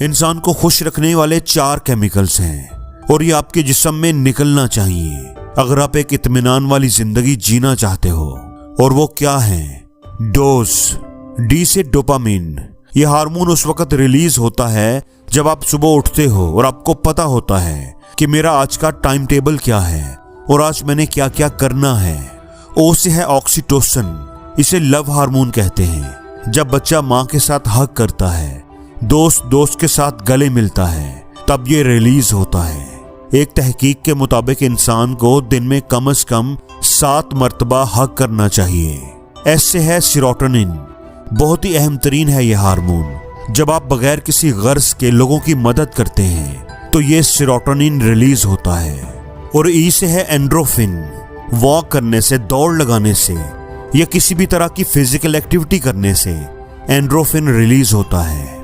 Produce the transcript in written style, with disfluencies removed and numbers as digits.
इंसान को खुश रखने वाले 4 केमिकल्स हैं और ये आपके जिस्म में निकलना चाहिए अगर आप एक इत्मीनान वाली जिंदगी जीना चाहते हो। और वो क्या है? डोज। डी से डोपामिन। ये हार्मोन उस वक्त रिलीज होता है जब आप सुबह उठते हो और आपको पता होता है कि मेरा आज का टाइम टेबल क्या है और आज मैंने क्या क्या करना है। ओ से है ऑक्सीटोसिन। इसे लव हार्मोन कहते हैं। जब बच्चा माँ के साथ हग करता है, दोस्त के साथ गले मिलता है, तब ये रिलीज होता है। एक तहकीक के मुताबिक इंसान को दिन में कम से कम 7 मर्तबा हग करना चाहिए। ऐसे है सेरोटोनिन। बहुत ही अहम तरीन है यह हार्मोन। जब आप बगैर किसी गर्ज के लोगों की मदद करते हैं तो ये सेरोटोनिन रिलीज होता है। और ई से है एंड्रोफिन। वॉक करने से, दौड़ लगाने से या किसी भी तरह की फिजिकल एक्टिविटी करने से एंड्रोफिन रिलीज होता है।